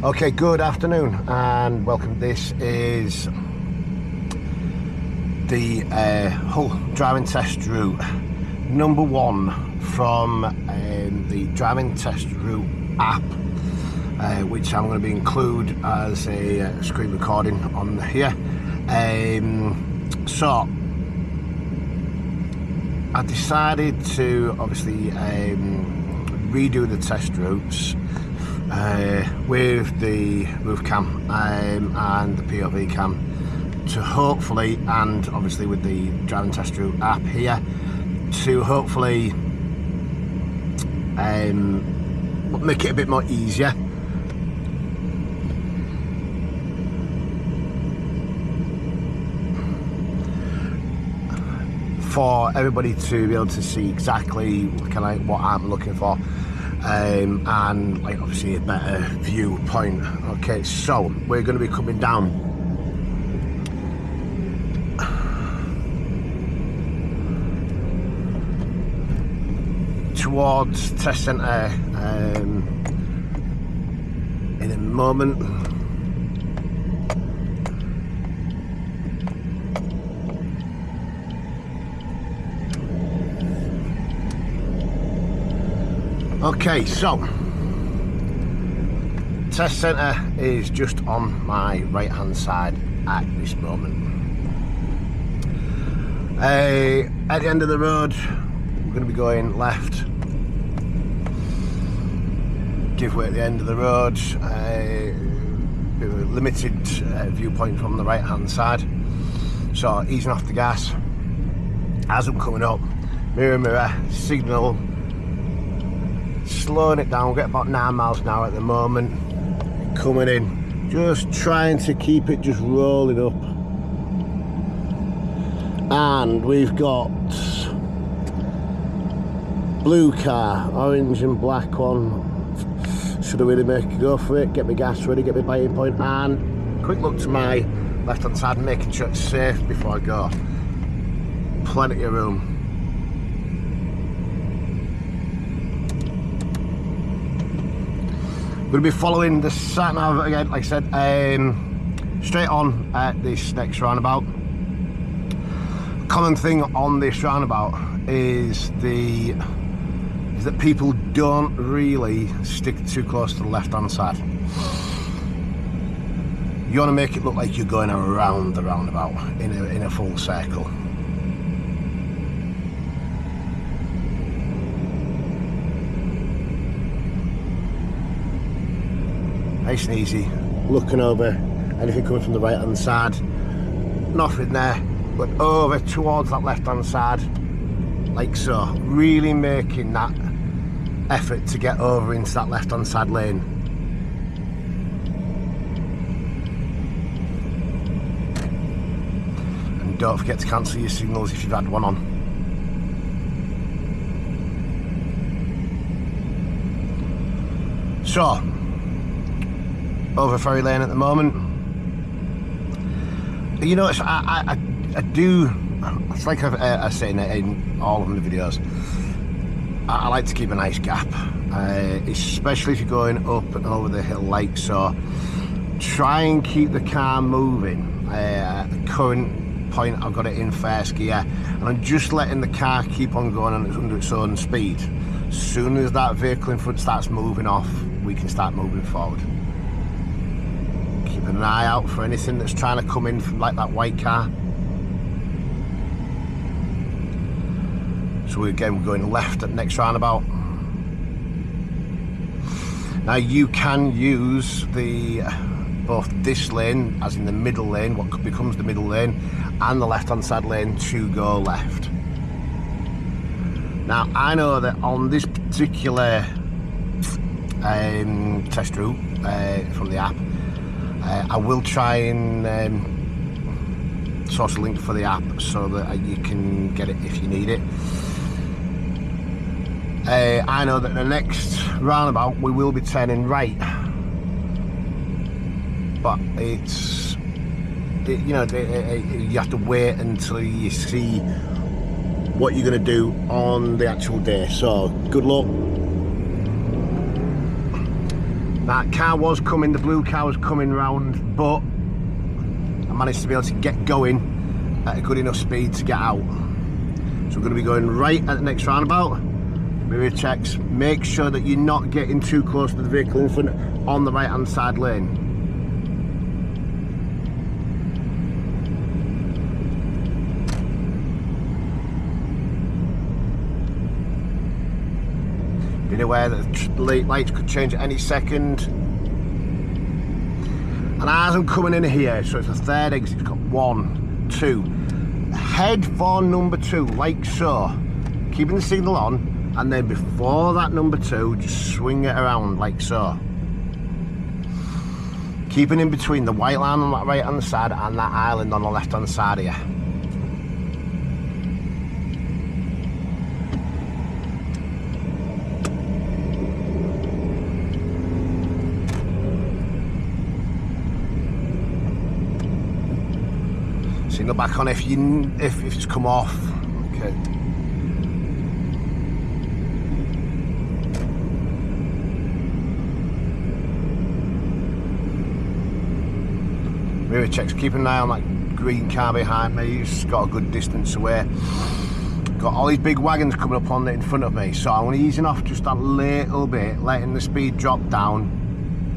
Okay, good afternoon and welcome. This is the Hull driving test route number 1 from the driving test route app, which I'm going to be include as a screen recording on here. So I decided to obviously redo the test routes with the roof cam and the POV cam to hopefully, and obviously with the driving test route app here, to hopefully make it a bit more easier for everybody to be able to see exactly kind of what I'm looking for. And like obviously a better viewpoint. Okay, so we're going to be coming down towards test centre in a moment. Okay, so test centre is just on my right hand side at this moment. At the end of the road we're going to be going left, give way at the end of the road, bit of a limited viewpoint from the right hand side, so easing off the gas as I'm coming up, mirror signal, slowing it down. We'll get about 9 miles an hour at the moment, coming in, just trying to keep it just rolling up. And we've got blue car, orange and black one. Should I really make a go for it, get my gas ready, get my biting point, and quick look to my left hand side, making sure it's safe before I go. Plenty of room. We're going to be following the sat nav again, like I said, straight on at this next roundabout. Common thing on this roundabout is that people don't really stick too close to the left hand side. You want to make it look like you're going around the roundabout in a full circle. Nice and easy, looking over anything coming from the right hand side, nothing there, but over towards that left hand side, like so, really making that effort to get over into that left hand side lane. And don't forget to cancel your signals if you've had one on. So over ferry lane at the moment. You know, I do, it's like I say in all of the videos, I like to keep a nice gap, especially if you're going up and over the hill like so. Try and keep the car moving. At the current point I've got it in first gear and I'm just letting the car keep on going under its own speed. As soon as that vehicle in front starts moving off, we can start moving forward. Keep an eye out for anything that's trying to come in from like that white car. So we're going left at the next roundabout. Now you can use both this lane, as in the middle lane, what becomes the middle lane, and the left hand side lane to go left. Now I know that on this particular test route from the app, I will try and source a link for the app so that you can get it if you need it. I know that the next roundabout we will be turning right, but you have to wait until you see what you're going to do on the actual day. So good luck. That car was coming, the blue car was coming round, but I managed to be able to get going at a good enough speed to get out. So we're going to be going right at the next roundabout. Mirror checks, make sure that you're not getting too close to the vehicle in front on the right hand side lane. Be aware that the lights could change at any second. And as I'm coming in here, so it's a third exit, it's got 1, 2. Head for number 2, like so. Keeping the signal on, and then before that number 2, just swing it around like so. Keeping in between the white line on that right hand side and that island on the left hand side here. Signal back on if it's come off. Okay. Mirror checks, keep an eye on that green car behind me. It's got a good distance away. Got all these big wagons coming up on it in front of me, so I'm going to ease off just a little bit, letting the speed drop down,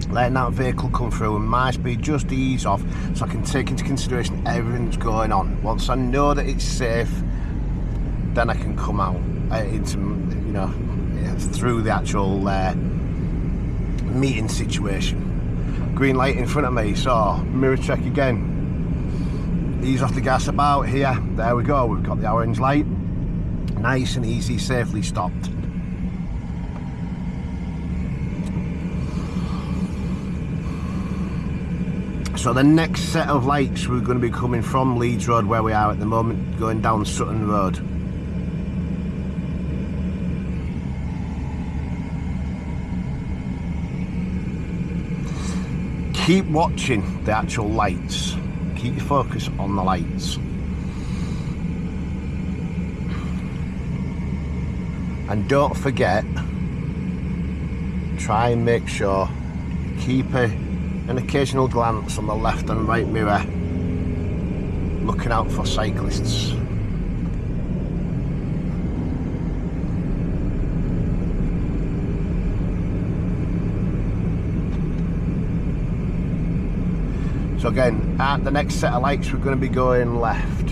letting that vehicle come through, and my speed just ease off so I can take into consideration everything that's going on. Once I know that it's safe, then I can come out into, you know, through the actual meeting situation. Green light in front of me, so mirror check again. Ease off the gas about here. There we go, we've got the orange light. Nice and easy, safely stopped. So the next set of lights, we're going to be coming from Leeds Road, where we are at the moment, going down Sutton Road. Keep watching the actual lights. Keep your focus on the lights. And don't forget, try and make sure you keep an occasional glance on the left and right mirror, looking out for cyclists. So again, at the next set of lights, we're going to be going left.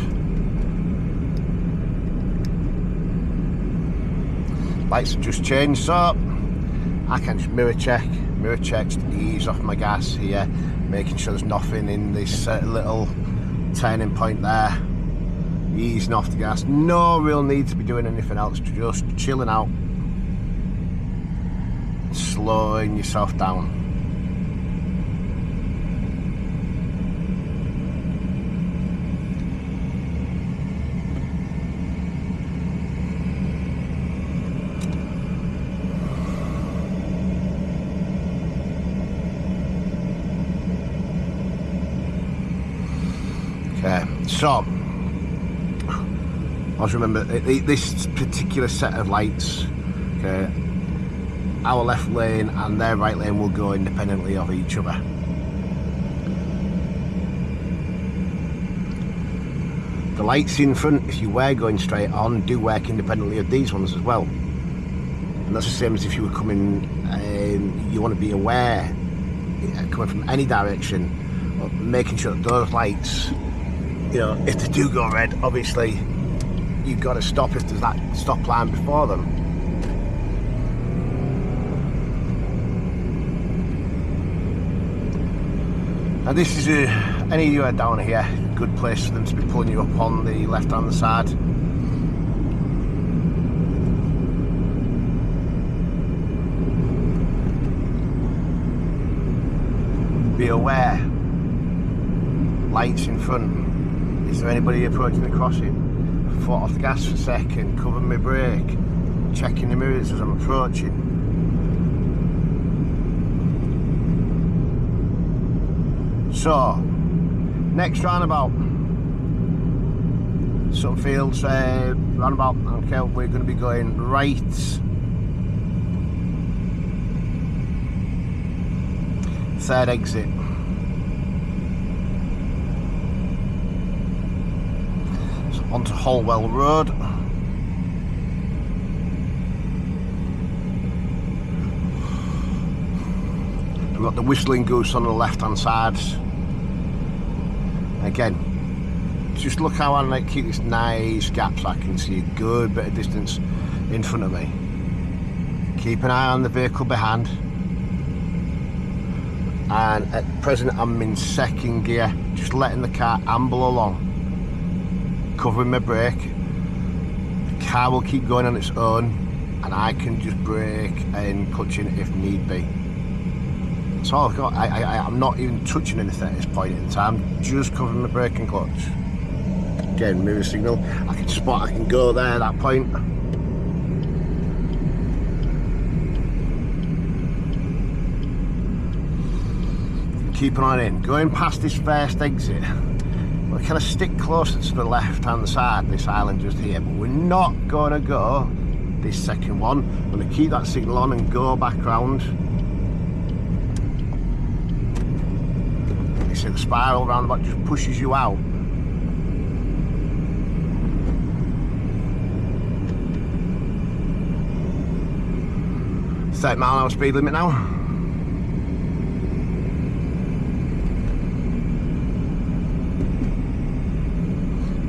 Lights have just changed, so I can just mirror check to ease off my gas here, making sure there's nothing in this little turning point there. Easing off the gas, no real need to be doing anything else, just chilling out, slowing yourself down. Okay, so always remember this particular set of lights, okay, our left lane and their right lane will go independently of each other. The lights in front, if you were going straight on, do work independently of these ones as well. And that's the same as if you were coming, you want to be aware, coming from any direction, making sure that those lights, you know, if they do go red, obviously you've got to stop if there's that stop line before them. Now this is any of you are down here, a good place for them to be pulling you up on the left hand side. Be aware, lights in front. Is there anybody approaching the crossing? Foot off the gas for a second, cover my brake, checking the mirrors as I'm approaching. So, next roundabout, Sutton Fields roundabout. Okay, we're going to be going right. third exit. So onto Holwell Road. We've got the Whistling Goose on the left hand side. Again, just look how I keep this nice gap so I can see a good bit of distance in front of me. Keep an eye on the vehicle behind. And at present I'm in second gear, just letting the car amble along, covering my brake. The car will keep going on its own and I can just brake and clutch in if need be. That's all I've got. I'm not even touching anything at this point in time, just covering my brake and clutch. Again, mirror signal, I can spot, I can go there at that point. Keeping on in, going past this first exit, we're kind of stick closer to the left hand side, this island just here, but we're not going to go this second one. I'm going to keep that signal on and go back round. You see the spiral roundabout just pushes you out. 30-mile-an-hour speed limit now.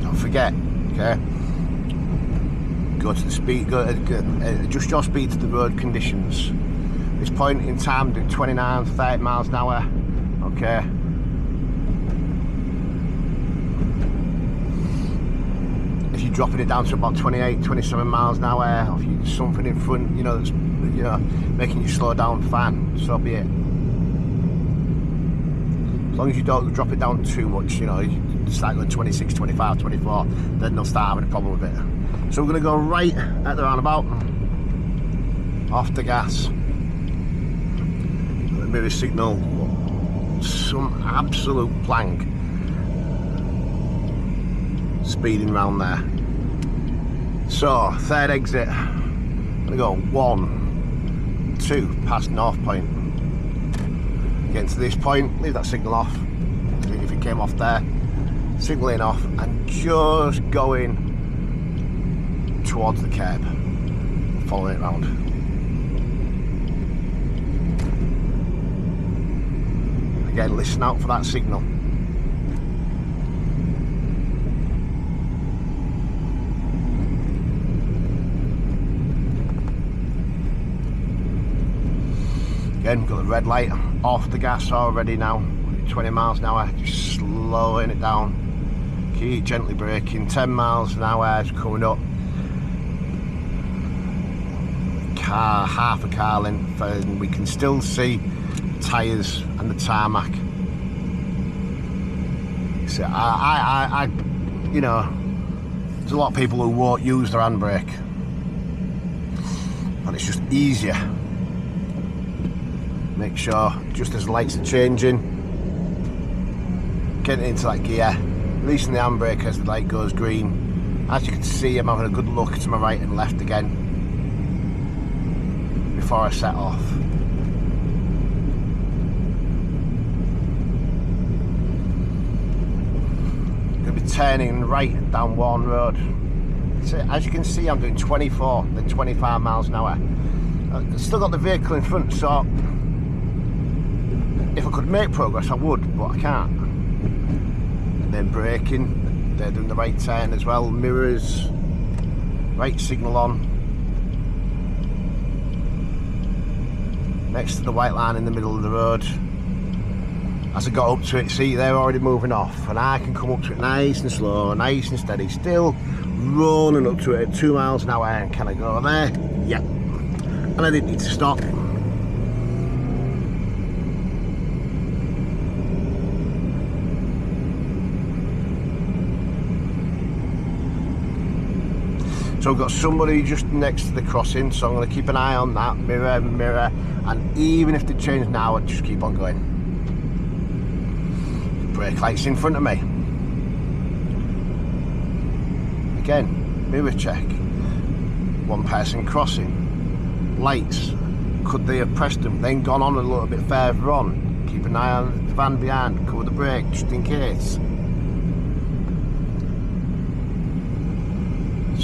Don't forget, okay, go to the speed, adjust your speed to the road conditions. At this point in time, do 29, 30 miles an hour, okay. If you're dropping it down to about 28, 27 miles an hour, or if you something in front, you know, that's, you know, making you slow down, fine, so be it. As long as you don't drop it down too much, you know, you start going 26, 25, 24, then they'll start having a problem with it. So we're going to go right at the roundabout, off the gas. The mirror signal, some absolute plank. Speeding round there. So, third exit. I'm going to go 1, 2, past North Point. Getting to this point, leave that signal off. If it came off there, signalling off and just going towards the curb, following it round. Again, listen out for that signal. Again, got the red light off the gas already now, 20 miles an hour, just slowing it down. Keep gently braking, 10 miles an hour, just coming up. Car, half a car length, and we can still see the tyres and the tarmac. So I you know, there's a lot of people who won't use their handbrake, and it's just easier. Make sure, just as the lights are changing, getting into that gear, releasing the handbrake as the light goes green. As you can see, I'm having a good look to my right and left again before I set off. Going to be turning right down Warren Road. So as you can see, I'm doing 24, then 25 miles an hour. I've still got the vehicle in front, so if I could make progress I would, but I can't. And then braking, they're doing the right turn as well, mirrors, right signal on. Next to the white line in the middle of the road. As I got up to it, see, they're already moving off, and I can come up to it nice and slow, nice and steady, still rolling up to it at 2 miles an hour. And can I go there? Yeah. And I didn't need to stop. So I've got somebody just next to the crossing, so I'm going to keep an eye on that, mirror, mirror, and even if they change now, I'd just keep on going. Brake lights in front of me. Again, mirror check. One person crossing. Lights, could they have pressed them, then gone on a little bit further on? keep an eye on the van behind, cover the brake just in case.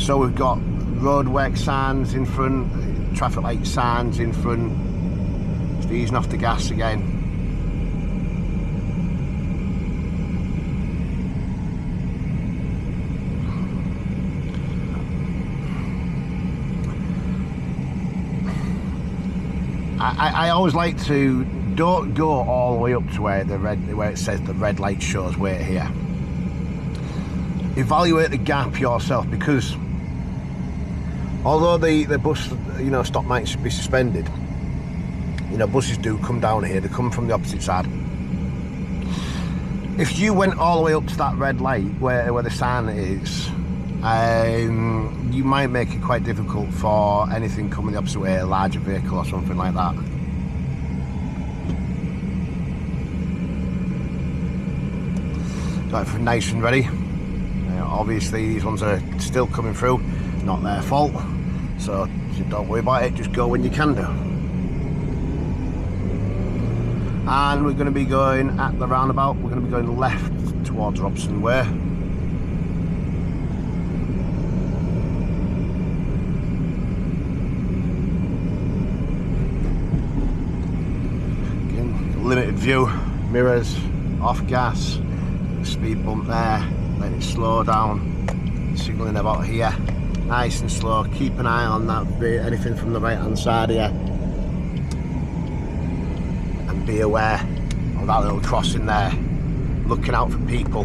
So we've got roadwork signs in front, traffic light signs in front, just easing off the gas again. I always like to, don't go all the way up to where it says the red light shows wait here. Evaluate the gap yourself, because although the bus, you know, stop might be suspended, you know, buses do come down here, they come from the opposite side. If you went all the way up to that red light where the sign is, you might make it quite difficult for anything coming the opposite way, a larger vehicle or something like that. Got it nice and ready. Obviously these ones are still coming through, not their fault, so don't worry about it, just go when you can do. And we're going to be going at the roundabout, we're going to be going left towards Robson Way. Limited view, mirrors, off gas, speed bump there, let it slow down, signalling about here, nice and slow, keep an eye on that, anything from the right hand side here, and be aware of that little crossing there, looking out for people.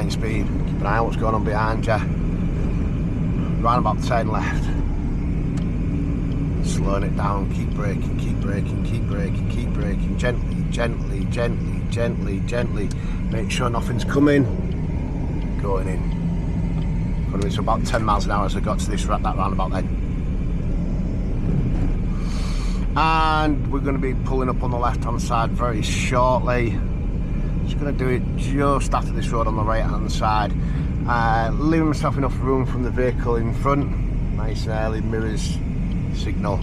Speed, keep an eye on what's going on behind you. Round about 10 left. Slowing it down, keep braking, keep braking, keep braking, keep braking, gently, gently, gently, gently, gently. Make sure nothing's coming. Going in. Going to be about 10 miles an hour as I got to that roundabout then. And we're going to be pulling up on the left hand side very shortly. Just going to do it just after this road on the right hand side, leaving myself enough room from the vehicle in front, nice and early, mirrors, signal,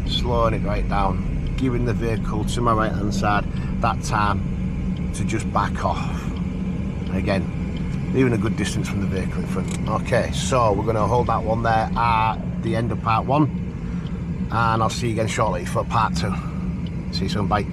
slowing it right down, giving the vehicle to my right hand side that time to just back off, and again leaving a good distance from the vehicle in front. Okay, so we're going to hold that one there at the end of part 1, and I'll see you again shortly for part 2. See you soon, bye.